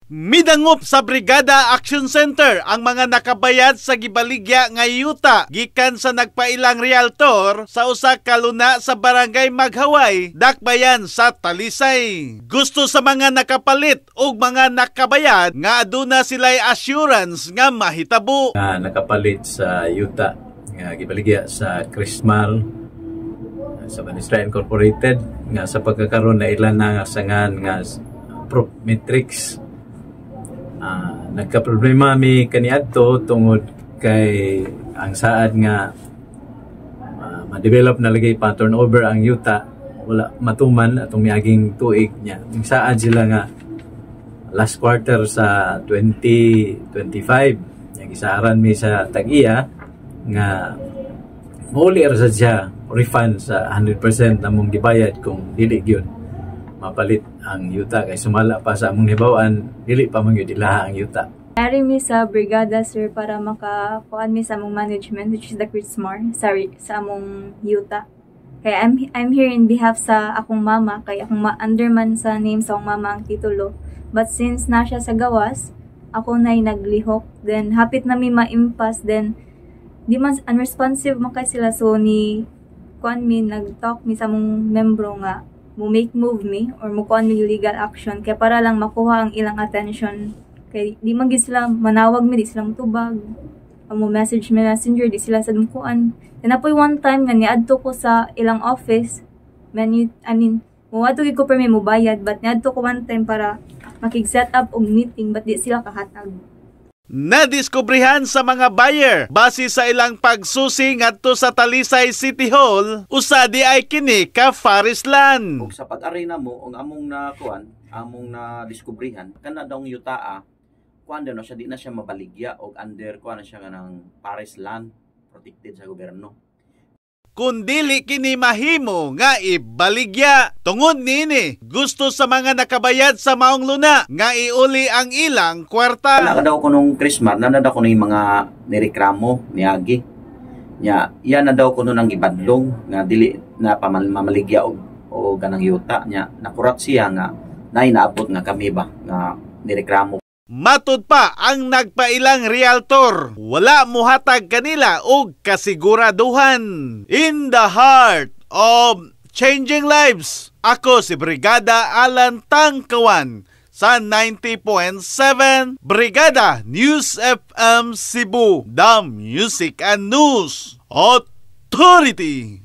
Midangop sa Brigada Action Center ang mga nakabayad sa gibaligya nga yuta gikan sa nagpailang realtor sa usa ka luna sa barangay Maghaway, dakbayan sa Talisay. Gusto sa mga nakapalit ug mga nakabayad nga aduna sila'y assurance nga mahitabo. Nakapalit sa yuta nga gibaligya sa Krismal sa Banistra Incorporated nga sa pagkakaroon na ilan na sangan nga proof matrix. Nagka-problema mi kaniadto tungod kay ang saad nga ma-develop na lagay pa turnover ang yuta, wala matuman atong miaging tuig niya. Ang saad sila nga last quarter sa 2025 yang isaaran mi sa tag-iya nga muli ra siya refund sa 100% namong gibayad kung dili gyud mapalit ang yuta kay sumala pa sa among hibaw-an dili pa man gyud ilaha ang yuta. Nari mi sa brigada sir para makakuan mi sa among management which is the Krismar sa among yuta. Kay I'm here in behalf sa akong mama kay akong underman sa name sa akong mama ang titulo. But since na siya sa gawas, ako na'y naglihok. Then hapit na mi ma-impasse, then di man unresponsive man kay sila, so ni kuan mi nag-talk mi sa among membro nga mo make move me or mo kuan mi legal action kaya para lang makuha ang ilang attention kay di man gid sila manawag mi, di sila mutubag mo message mi messenger, di sila sad mo kuan. Then apoy one time nga niadto ko sa ilang office mo adto gid ko per mo bayad, but niadto ko one time para makig-set up og meeting but di sila kahatag. Nadiskubrihan sa mga buyer base sa ilang pagsusi ngadto sa Talisay City Hall usa di ay kini ka Farisland. Ug sa pag-arena mo ang among na kuan, among na diskubrihan kana daw yutaa kuan daw na siya, di na siya mabaligya og under kuan na siya kanang Farisland protected sa gobyerno. Kung dili kini mahimo nga ibaligya. Tungod nini, gusto sa mga nakabayad sa maong luna nga iuli ang ilang kwarta. Wala ka daw ko nung Krismar, na daw ko nung mga nireklamo, niagi. Yan na daw ko nung ang ibadlong nga dili na mamaligya o ganang yuta niya. Nakurat siya nga na inaabot nga kami ba nga nireklamo. Matud pa ang nagpailang realtor, wala muhatag kanila og kasiguraduhan. In the heart of changing lives, ako si Brigada Alan Tangkawan sa 90.7 Brigada News FM Cebu, the Music and News Authority.